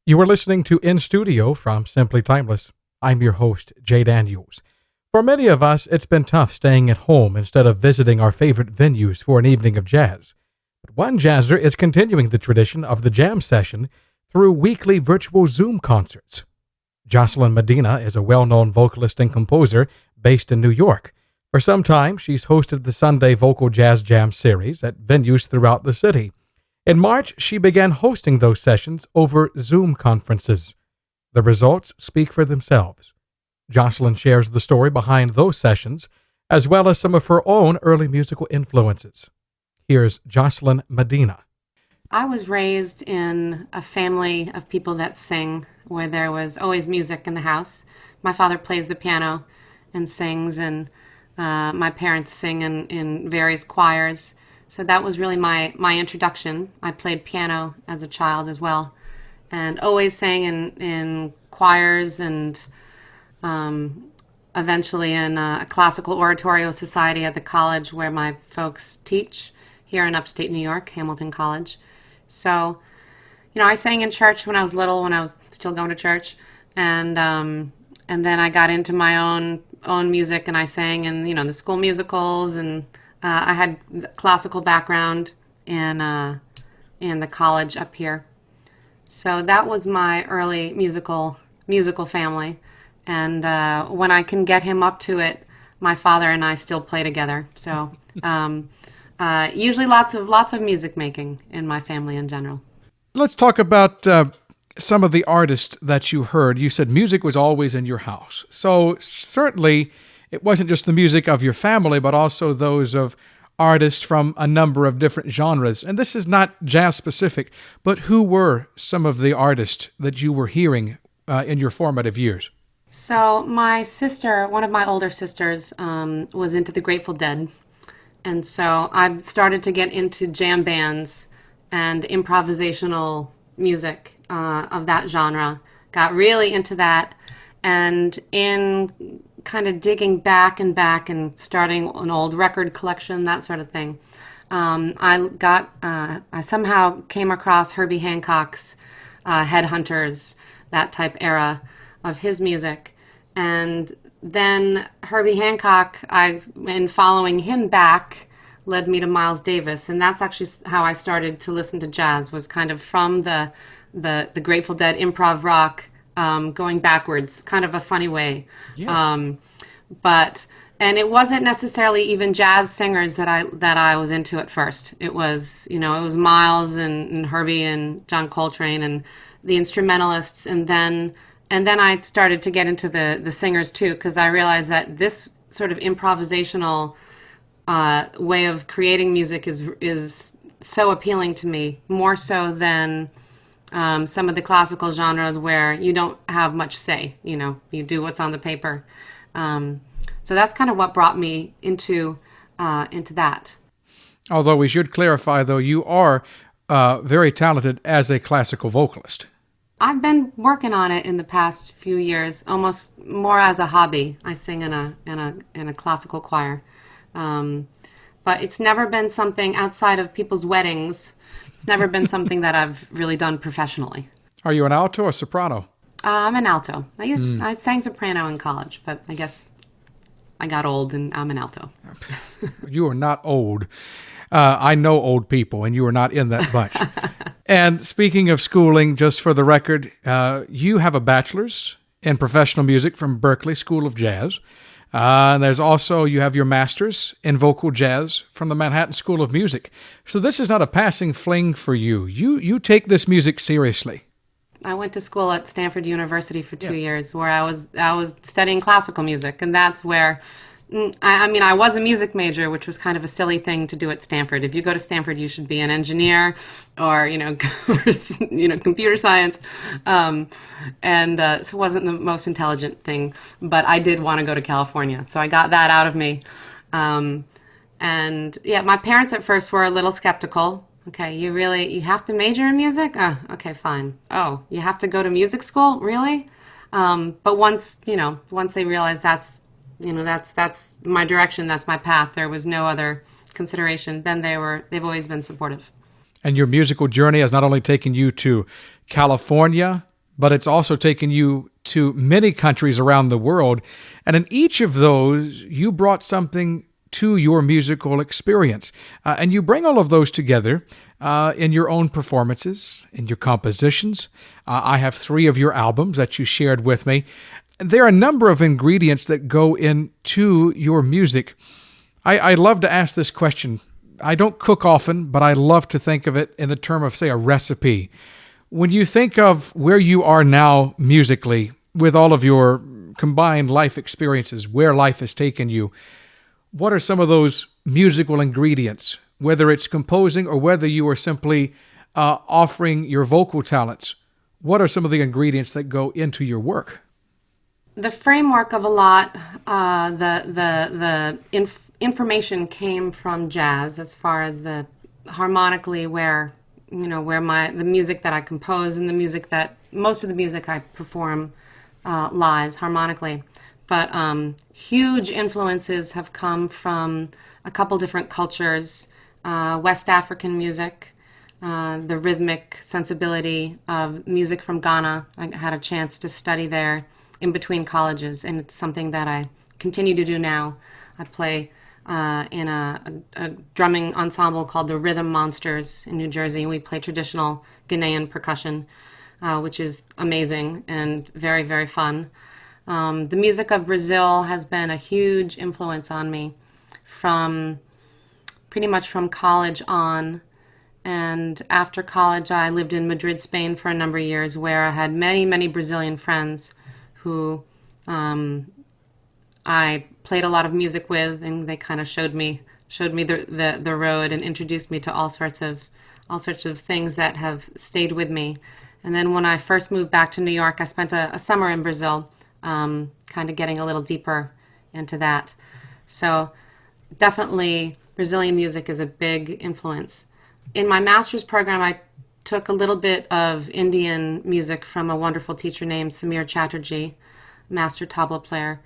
You are listening to In Studio from Simply Timeless. I'm your host, Jay Daniels. For many of us, it's been tough staying at home instead of visiting our favorite venues for an evening of jazz. But one jazzer is continuing the tradition of the jam session through weekly virtual Zoom concerts. Jocelyn Medina is a well-known vocalist and composer based in New York. For some time, she's hosted the Sunday Vocal Jazz Jam series at venues throughout the city. In March, she began hosting those sessions over Zoom conferences. The results speak for themselves. Jocelyn shares the story behind those sessions, as well as some of her own early musical influences. Here's Jocelyn Medina. I was raised in a family of people that sing, where there was always music in the house. My father plays the piano and sings, and my parents sing in various choirs. So that was really my introduction. I played piano as a child as well, and always sang in choirs and eventually in a classical oratorio society at the college where my folks teach here in upstate New York, Hamilton College. So, I sang in church when I was little, when I was still going to church, and then I got into my own music, and I sang in the school musicals, and I had classical background in the college up here. So that was my early musical family, and when I can get him up to it, my father and I still play together. So. Usually lots of music making in my family in general. Let's talk about some of the artists that you heard. You said music was always in your house. So certainly it wasn't just the music of your family, but also those of artists from a number of different genres. And this is not jazz specific, but who were some of the artists that you were hearing in your formative years? So my sister, one of my older sisters, was into the Grateful Dead. And so I started to get into jam bands and improvisational music of that genre. Got really into that. And in kind of digging back and starting an old record collection, that sort of thing, I somehow came across Herbie Hancock's Headhunters, that type era of his music. And then Herbie Hancock, in following him back, led me to Miles Davis, and that's actually how I started to listen to jazz. Was kind of from the Grateful Dead improv rock, going backwards, kind of a funny way. Yes. And it wasn't necessarily even jazz singers that I was into at first. It was it was Miles and Herbie and John Coltrane and the instrumentalists, and then I started to get into the singers too, because I realized that this sort of improvisational way of creating music is so appealing to me, more so than some of the classical genres where you don't have much say. You do what's on the paper. So that's kind of what brought me into that. Although we should clarify, though, you are very talented as a classical vocalist. I've been working on it in the past few years, almost more as a hobby. I sing in a classical choir, but it's never been something outside of people's weddings. It's never been something that I've really done professionally. Are you an alto or soprano? I'm an alto. I sang soprano in college, but I guess I got old and I'm an alto. You are not old. I know old people, and you are not in that bunch. And speaking of schooling, just for the record, you have a bachelor's in professional music from Berklee School of Jazz. And there's also, you have your master's in vocal jazz from the Manhattan School of Music. So this is not a passing fling for you. You take this music seriously. I went to school at Stanford University for 2 years, where I was studying classical music, and that's where I was a music major, which was kind of a silly thing to do at Stanford. If you go to Stanford, you should be an engineer or computer science, so it wasn't the most intelligent thing. But I did want to go to California, so I got that out of me. My parents at first were a little skeptical. Okay, you have to major in music? Oh, okay, fine. Oh, you have to go to music school? Really? But once they realized that's my direction, that's my path, there was no other consideration, then they've always been supportive. And your musical journey has not only taken you to California, but it's also taken you to many countries around the world. And in each of those, you brought something to your musical experience. And you bring all of those together in your own performances, in your compositions. I have 3 of your albums that you shared with me. There are a number of ingredients that go into your music. I love to ask this question. I don't cook often, but I love to think of it in the term of, say, a recipe. When you think of where you are now musically, with all of your combined life experiences, where life has taken you, what are some of those musical ingredients, whether it's composing or whether you are simply offering your vocal talents? What are some of the ingredients that go into your work? The framework of a lot, information came from jazz, as far as the harmonically where the music that I compose and the music that most of the music I perform lies harmonically. But huge influences have come from a couple different cultures, West African music, the rhythmic sensibility of music from Ghana. I had a chance to study there in between colleges, and it's something that I continue to do now. I play in a drumming ensemble called the Rhythm Monsters in New Jersey. We play traditional Ghanaian percussion, which is amazing and very, very fun. The music of Brazil has been a huge influence on me pretty much from college on. And after college, I lived in Madrid, Spain for a number of years, where I had many, many Brazilian friends who I played a lot of music with, and they kind of showed me the road and introduced me to all sorts of things that have stayed with me. And then when I first moved back to New York, I spent a summer in Brazil, kind of getting a little deeper into that. So definitely Brazilian music is a big influence. In my master's program, I took a little bit of Indian music from a wonderful teacher named Samir Chatterjee, master tabla player.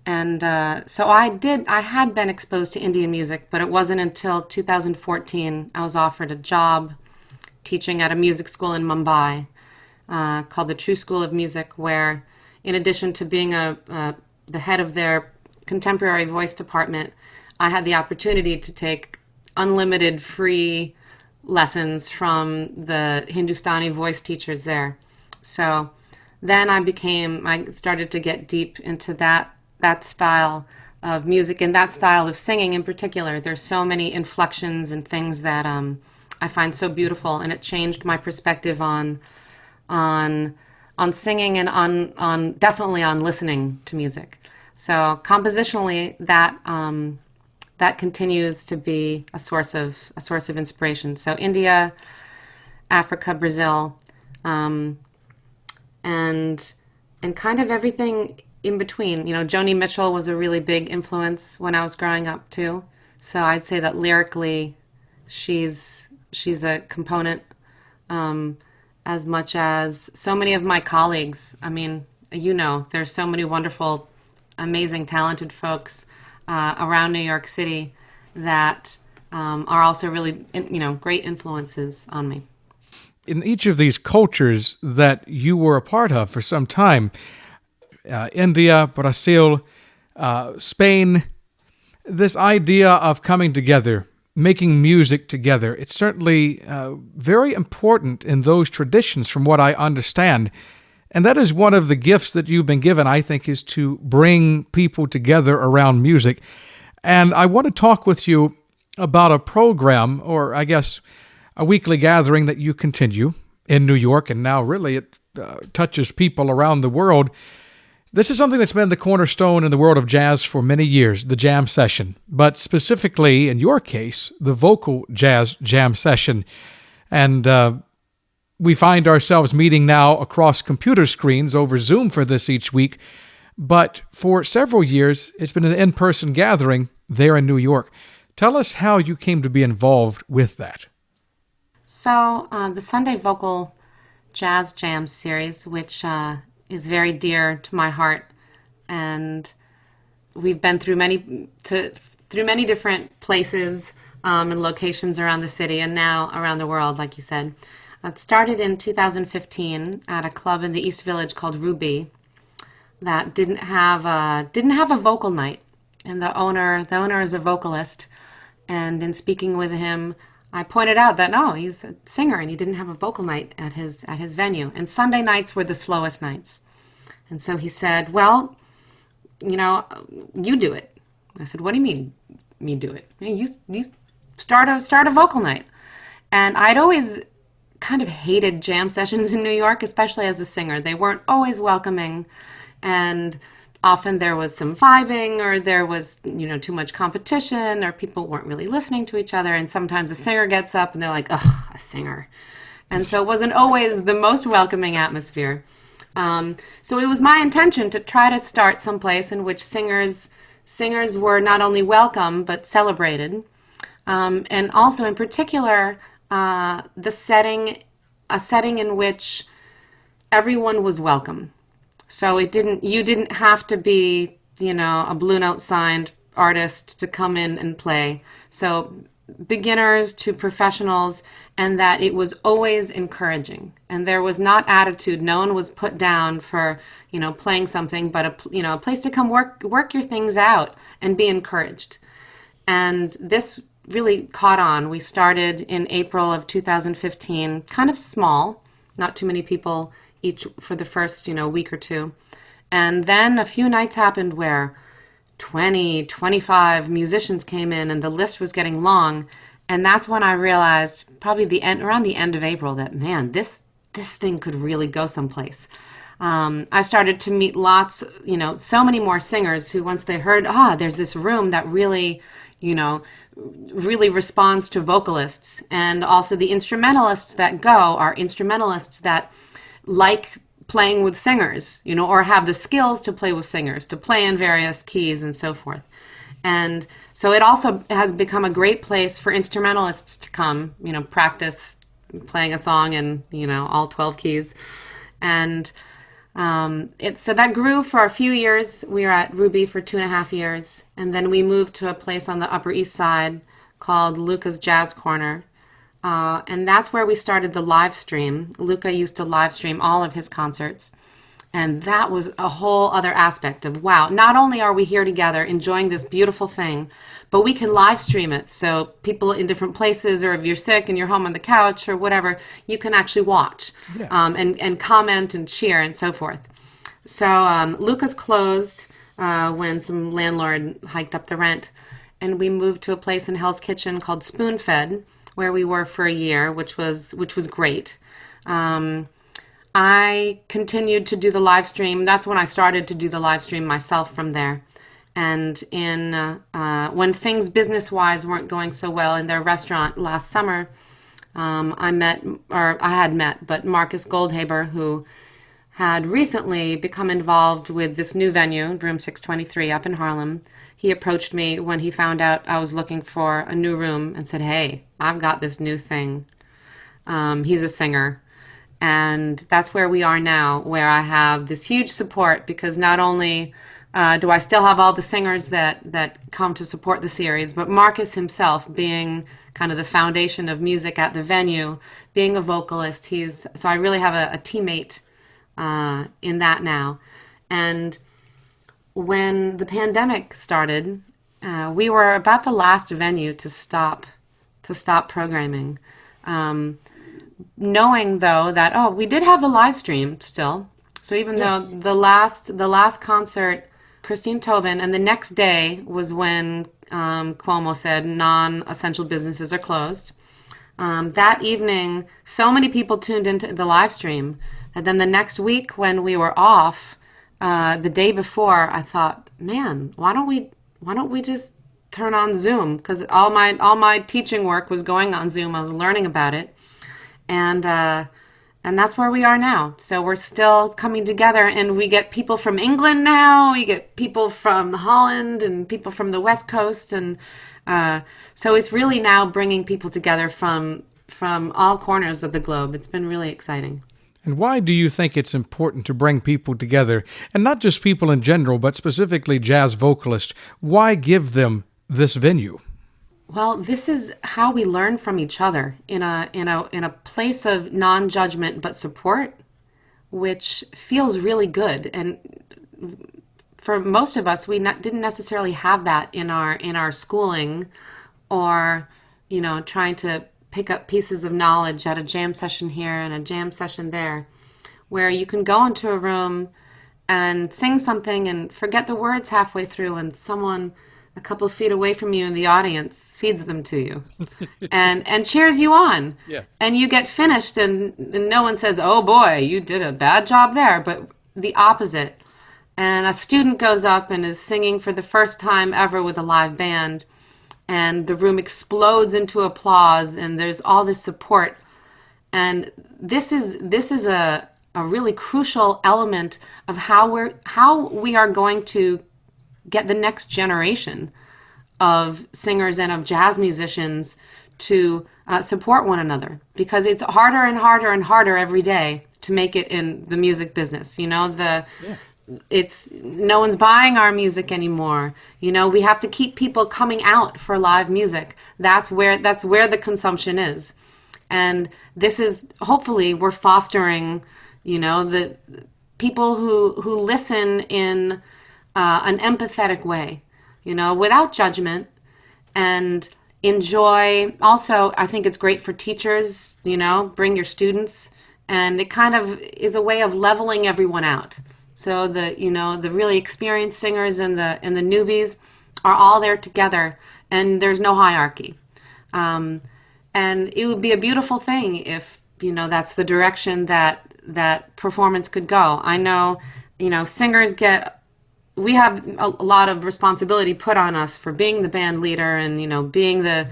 And so I had been exposed to Indian music, but it wasn't until 2014 I was offered a job teaching at a music school in Mumbai called the True School of Music, where in addition to being the head of their contemporary voice department, I had the opportunity to take unlimited free lessons from the Hindustani voice teachers there. So then I started to get deep into that style of music and that style of singing in particular. There's so many inflections and things that I find so beautiful, and it changed my perspective on singing and on definitely on listening to music. So compositionally, that continues to be a source of inspiration. So India, Africa, Brazil, and kind of everything in between. Joni Mitchell was a really big influence when I was growing up too. So I'd say that lyrically, she's a component as much as so many of my colleagues. I mean, there's so many wonderful, amazing, talented folks around New York City that are also really, great influences on me. In each of these cultures that you were a part of for some time, India, Brazil, Spain, this idea of coming together, making music together, it's certainly very important in those traditions from what I understand. And that is one of the gifts that you've been given, I think, is to bring people together around music. And I want to talk with you about a program, or I guess a weekly gathering that you continue in New York, and now really it touches people around the world. This is something that's been the cornerstone in the world of jazz for many years, the jam session, but specifically, in your case, the vocal jazz jam session. And we find ourselves meeting now across computer screens over Zoom for this each week, but for several years, it's been an in-person gathering there in New York. Tell us how you came to be involved with that. So the Sunday Vocal Jazz Jam series, which is very dear to my heart, and we've been through many different places and locations around the city, and now around the world, like you said. It started in 2015 at a club in the East Village called Ruby that didn't have a vocal night, and the owner is a vocalist. And in speaking with him, I pointed out that no, he's a singer and he didn't have a vocal night at his venue. And Sunday nights were the slowest nights. And so he said, "Well, you do it." I said, "What do you mean, me do it?" You start a vocal night." And I'd always kind of hated jam sessions in New York, especially as a singer. They weren't always welcoming, and often there was some vibing, or there was, too much competition, or people weren't really listening to each other. And sometimes a singer gets up and they're like, "Ugh, a singer." And so it wasn't always the most welcoming atmosphere. So it was my intention to try to start someplace in which singers were not only welcome but celebrated, and also in particular a setting in which everyone was welcome. So you didn't have to be a Blue Note signed artist to come in and play. So beginners to professionals, and that it was always encouraging, and there was not attitude. No one was put down for playing something, but a place to come work your things out and be encouraged. And this really caught on. We started in April of 2015, kind of small, not too many people each for the first week or two, and then a few nights happened where 20, 25 musicians came in, and the list was getting long. And that's when I realized, probably around the end of April, that, man, this thing could really go someplace. I started to meet lots, so many more singers who, once they heard, there's this room that really, really responds to vocalists. And also the instrumentalists that go are instrumentalists that like playing with singers, or have the skills to play with singers, to play in various keys and so forth. And so it also has become a great place for instrumentalists to come, practice playing a song in, all 12 keys. And so that grew for a few years. We were at Ruby for 2.5 years. And then we moved to a place on the Upper East Side called Luca's Jazz Corner. And that's where we started the live stream. Luca used to live stream all of his concerts. And that was a whole other aspect of, wow, not only are we here together enjoying this beautiful thing, but we can live stream it. So people in different places, or if you're sick and you're home on the couch or whatever, you can actually watch, and comment and cheer and so forth. So Luca's closed when some landlord hiked up the rent. And we moved to a place in Hell's Kitchen called Spoon Fed, where we were for a year, which was great. I continued to do the live stream. That's when I started to do the live stream myself from there. And when things business-wise weren't going so well in their restaurant last summer, I had met Marcus Goldhaber, who had recently become involved with this new venue, Room 623 up in Harlem. He approached me when he found out I was looking for a new room and said, "Hey, I've got this new thing." He's a singer. And that's where we are now, where I have this huge support, because not only do I still have all the singers that come to support the series, but Marcus himself, being kind of the foundation of music at the venue, being a vocalist, so I really have a teammate in that now. And when the pandemic started, we were about the last venue to stop programming. Knowing though that we did have a live stream still. So even though the last concert, Christine Tobin, and the next day was when Cuomo said non-essential businesses are closed. That evening, so many people tuned into the live stream that then the next week when we were off, the day before, I thought, man, why don't we just turn on Zoom? Because all my teaching work was going on Zoom. I was learning about it. And that's where we are now. So we're still coming together, and we get people from England now. We get people from Holland and people from the West Coast, and so it's really now bringing people together from all corners of the globe. It's been really exciting. And why do you think it's important to bring people together, and not just people in general, but specifically jazz vocalists? Why give them this venue? Well, this is how we learn from each other in a place of non-judgment but support, which feels really good. And for most of us, didn't necessarily have that in our schooling, or trying to pick up pieces of knowledge at a jam session here and a jam session there, where you can go into a room and sing something and forget the words halfway through, and someone a couple of feet away from you in the audience feeds them to you and cheers you on. Yes. And you get finished, and no one says, "Oh boy, you did a bad job there," but the opposite. And a student goes up and is singing for the first time ever with a live band, and the room explodes into applause, and there's all this support. And this is a really crucial element of how we are going to get the next generation of singers and of jazz musicians to support one another, because it's harder and harder and harder every day to make it in the music business. It's no one's buying our music anymore. We have to keep people coming out for live music. That's where the consumption is. And this is, hopefully, we're fostering, the people who listen in an empathetic way, without judgment, and enjoy. Also, I think it's great for teachers, bring your students, and it kind of is a way of leveling everyone out. So the really experienced singers and the newbies are all there together, and there's no hierarchy. And it would be a beautiful thing if that's the direction that performance could go. I know singers we have a lot of responsibility put on us for being the band leader, and being the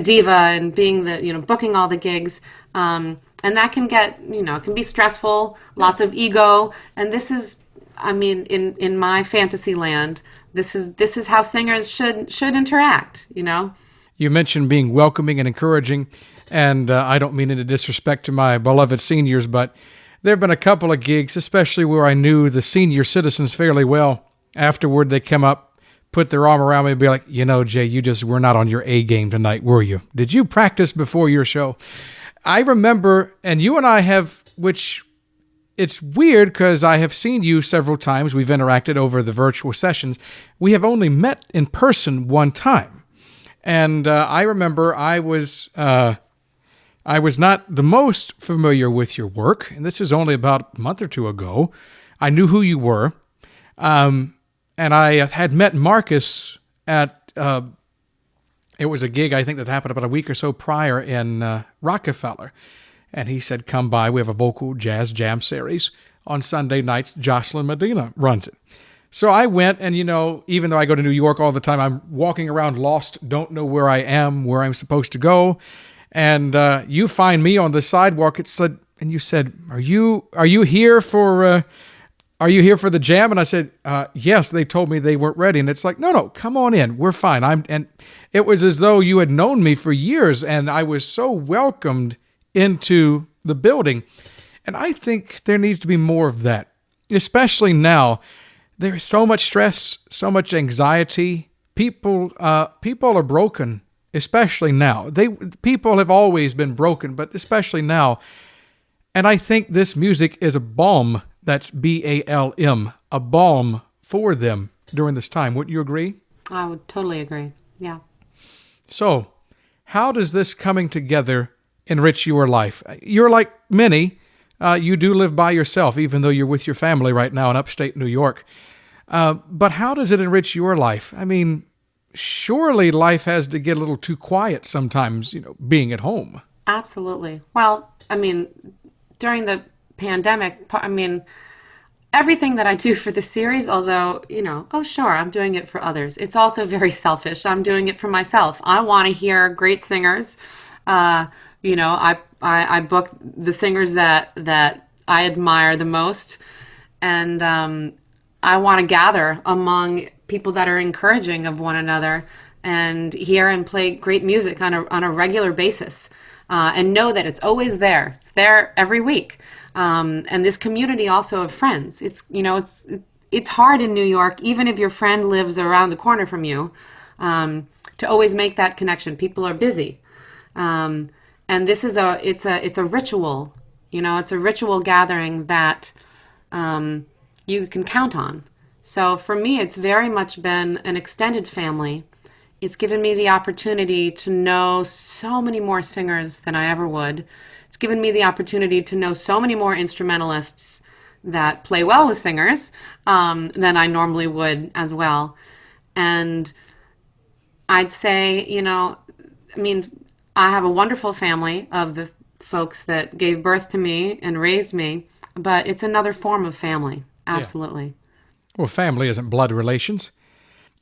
diva, and being the booking all the gigs. And that can get, it can be stressful, lots of ego. And this is, in my fantasy land, this is how singers should interact, You mentioned being welcoming and encouraging, and I don't mean any disrespect to my beloved seniors, but there have been a couple of gigs, especially where I knew the senior citizens fairly well. Afterward, they come up, put their arm around me, and be like, Jay, you just were not on your A game tonight, were you? Did you practice before your show? I remember, and you and I have, which it's weird because I have seen you several times. We've interacted over the virtual sessions. We have only met in person one time. And I remember I was not the most familiar with your work, and this is only about a month or two ago. I knew who you were, and I had met Marcus at it was a gig, I think, that happened about a week or so prior in Rockefeller. And he said, come by. We have a vocal jazz jam series on Sunday nights. Jocelyn Medina runs it. So I went, and, even though I go to New York all the time, I'm walking around lost, don't know where I am, where I'm supposed to go. And you find me on the sidewalk. And you said, are you here for... Are you here for the jam? And I said, yes. They told me they weren't ready. And it's like, no, come on in. We're fine. And it was as though you had known me for years, and I was so welcomed into the building. And I think there needs to be more of that, especially now. There's so much stress, so much anxiety. People are broken, especially now. People have always been broken, but especially now. And I think this music is a balm. That's BALM, a balm for them during this time. Wouldn't you agree? I would totally agree. Yeah. So, how does this coming together enrich your life? You're like many. You do live by yourself, even though you're with your family right now in upstate New York. But how does it enrich your life? Surely life has to get a little too quiet sometimes, being at home. Absolutely. Well, during the pandemic, everything that I do for the series, although, oh sure, I'm doing it for others, it's also very selfish. I'm doing it for myself. I want to hear great singers. I book the singers that I admire the most, and I want to gather among people that are encouraging of one another, and hear and play great music on a regular basis, and know that it's always there. It's there every week. And this community also of friends. It's hard in New York, even if your friend lives around the corner from you, to to always make that connection. People are busy. And this is it's a ritual, it's a ritual gathering that you can count on. So for me, it's very much been an extended family. It's given me the opportunity to know so many more singers than I ever would. It's given me the opportunity to know so many more instrumentalists that play well with singers than I normally would as well. And I'd say, I have a wonderful family of the folks that gave birth to me and raised me, but it's another form of family. Absolutely. Yeah. Well, family isn't blood relations.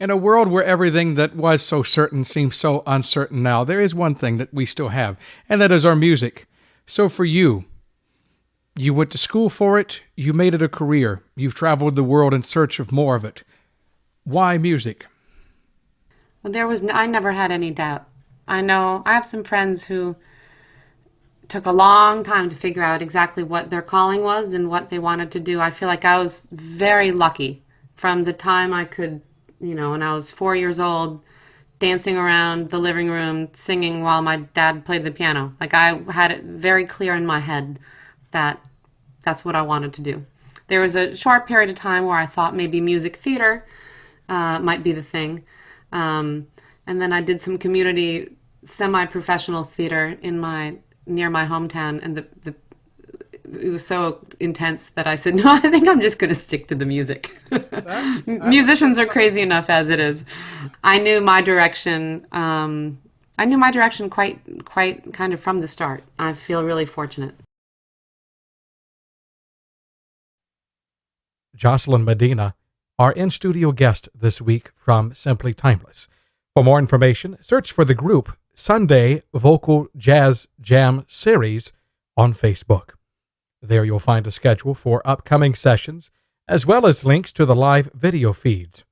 In a world where everything that was so certain seems so uncertain now, there is one thing that we still have, and that is our music. So for you, you went to school for it, you made it a career, you've traveled the world in search of more of it. Why music? Well, I never had any doubt. I have some friends who took a long time to figure out exactly what their calling was and what they wanted to do. I feel like I was very lucky from the time I could, when I was 4 years old, dancing around the living room, singing while my dad played the piano. Like I had it very clear in my head that that's what I wanted to do. There was a short period of time where I thought maybe music theater might be the thing. And then I did some community semi-professional theater near my hometown, and it was so intense that I said, no, I think I'm just going to stick to the music. Musicians are crazy enough as it is. I knew my direction. Quite kind of from the start. I feel really fortunate. Jocelyn Medina, our in-studio guest this week from Simply Timeless. For more information, search for the group Sunday Vocal Jazz Jam Series on Facebook. There you'll find a schedule for upcoming sessions, as well as links to the live video feeds.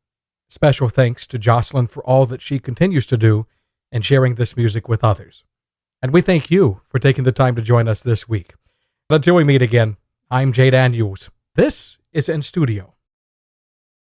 Special thanks to Jocelyn for all that she continues to do and sharing this music with others. And we thank you for taking the time to join us this week. Until we meet again, I'm Jay Daniels. This is In Studio.